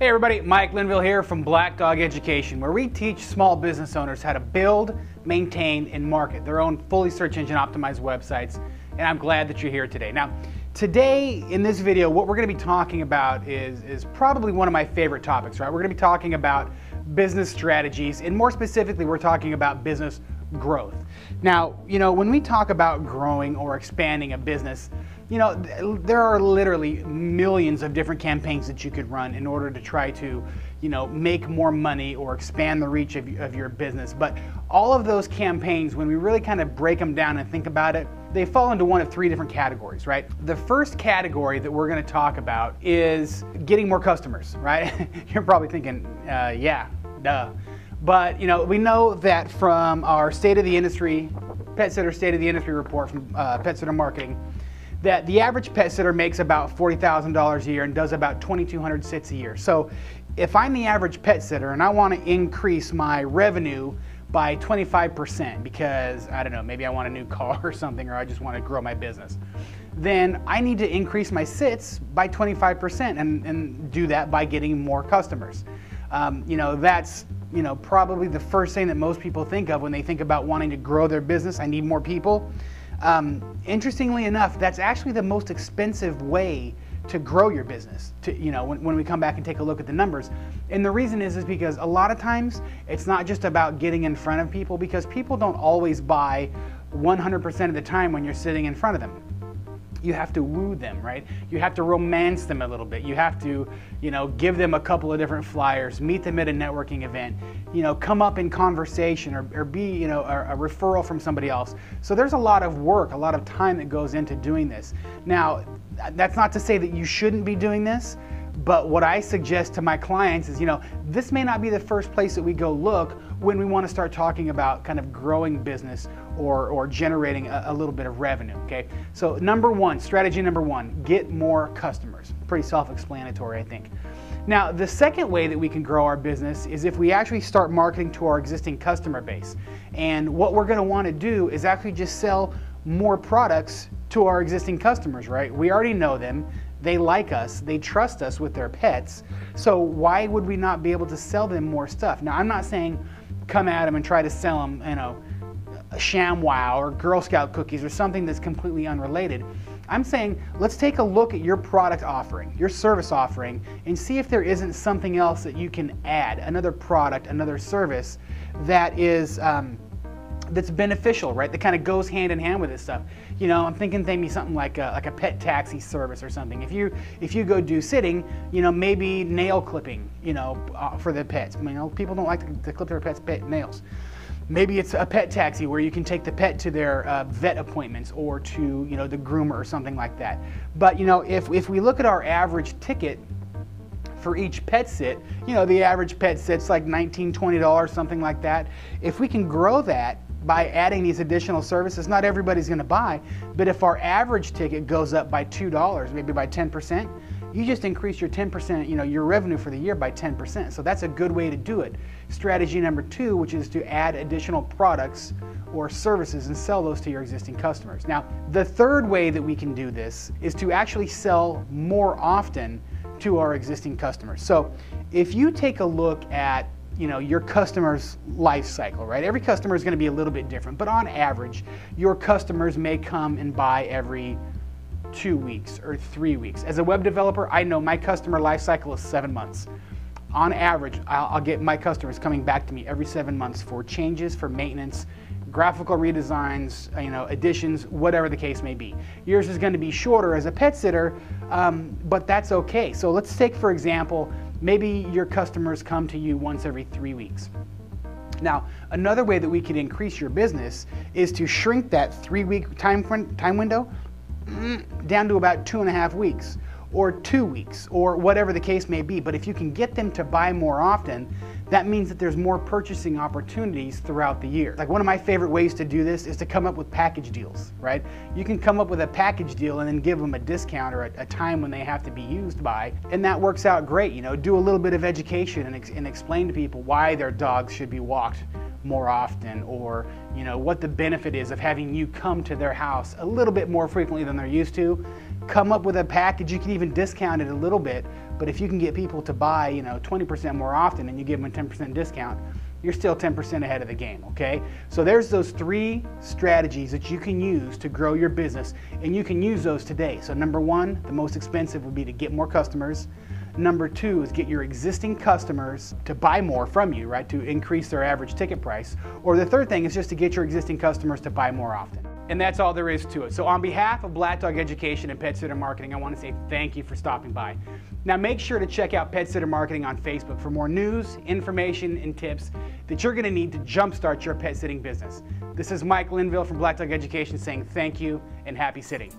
Hey everybody, Mike Linville here from Black Dog Education, where we teach small business owners how to build, maintain, and market their own fully search engine optimized websites, and I'm glad that you're here today. Now, today in this video, what we're going to be talking about is probably one of my favorite topics, right? We're going to be talking about business strategies, and more specifically, we're talking about business growth. Now, when we talk about growing or expanding a business, there are literally millions of different campaigns that you could run in order to try to, make more money or expand the reach of your business. But all of those campaigns, when we really kind of break them down and think about it, they fall into one of three different categories, right? The first category that we're going to talk about is getting more customers, right? You're probably thinking, yeah, duh. But, we know that from our State of the Industry, Pet Sitter State of the Industry report from Pet Sitter Marketing, that the average pet sitter makes about $40,000 a year and does about 2,200 sits a year. So if I'm the average pet sitter and I want to increase my revenue by 25% because, I don't know, maybe I want a new car or something, or I just want to grow my business, then I need to increase my sits by 25% and do that by getting more customers. That's probably the first thing that most people think of when they think about wanting to grow their business. I need more people. Interestingly enough, that's actually the most expensive way to grow your business, when we come back and take a look at the numbers. And the reason is because a lot of times it's not just about getting in front of people, because people don't always buy 100% of the time when you're sitting in front of them. You have to woo them, right? You have to romance them a little bit. You have to, give them a couple of different flyers, meet them at a networking event, come up in conversation or be, a referral from somebody else. So there's a lot of work, a lot of time that goes into doing this. Now, that's not to say that you shouldn't be doing this, but what I suggest to my clients is, this may not be the first place that we go look when we want to start talking about kind of growing business or generating a little bit of revenue, okay? So strategy number one, get more customers. Pretty self-explanatory, I think. Now, the second way that we can grow our business is if we actually start marketing to our existing customer base. And what we're going to want to do is actually just sell more products to our existing customers, right? We already know them. They like us, they trust us with their pets, so why would we not be able to sell them more stuff? Now, I'm not saying come at them and try to sell them, a ShamWow or Girl Scout cookies or something that's completely unrelated. I'm saying let's take a look at your product offering, your service offering, and see if there isn't something else that you can add, another product, another service that is that's beneficial, right? That kind of goes hand in hand with this stuff. I'm thinking maybe something like a pet taxi service or something. If you go do sitting, maybe nail clipping, for the pets. People don't like to clip their pets' pet nails. Maybe it's a pet taxi where you can take the pet to their vet appointments or to the groomer or something like that. But if we look at our average ticket for each pet sit, the average pet sit's like $19, $20, something like that. If we can grow that by adding these additional services, not everybody's going to buy, but if our average ticket goes up by $2, maybe by 10%, you just increase your 10%, your revenue for the year by 10%. So that's a good way to do it. Strategy number two, which is to add additional products or services and sell those to your existing customers. Now, the third way that we can do this is to actually sell more often to our existing customers. So if you take a look at your customer's life cycle, right? Every customer is going to be a little bit different, but on average, your customers may come and buy every 2 weeks or 3 weeks. As a web developer, I know my customer life cycle is 7 months. On average, I'll get my customers coming back to me every 7 months for changes, for maintenance, graphical redesigns, additions, whatever the case may be. Yours is going to be shorter as a pet sitter, but that's okay. So let's take, for example, maybe your customers come to you once every 3 weeks. Now, another way that we could increase your business is to shrink that 3-week time window down to about 2.5 weeks or 2 weeks or whatever the case may be. But if you can get them to buy more often, that means that there's more purchasing opportunities throughout the year. Like, one of my favorite ways to do this is to come up with package deals, right? You can come up with a package deal and then give them a discount or a time when they have to be used by, and that works out great. Do a little bit of education and explain to people why their dogs should be walked more often, or what the benefit is of having you come to their house a little bit more frequently than they're used to. Come up with a package. You can even discount it a little bit But if you can get people to buy, 20% more often and you give them a 10% discount, you're still 10% ahead of the game, okay? So there's those 3 strategies that you can use to grow your business, and you can use those today. So number 1, the most expensive would be to get more customers. Number 2 is get your existing customers to buy more from you, right? To increase their average ticket price. Or the third thing is just to get your existing customers to buy more often. And that's all there is to it. So on behalf of Black Dog Education and Pet Sitter Marketing, I want to say thank you for stopping by. Now make sure to check out Pet Sitter Marketing on Facebook for more news, information, and tips that you're going to need to jumpstart your pet sitting business. This is Mike Linville from Black Dog Education saying thank you and happy sitting.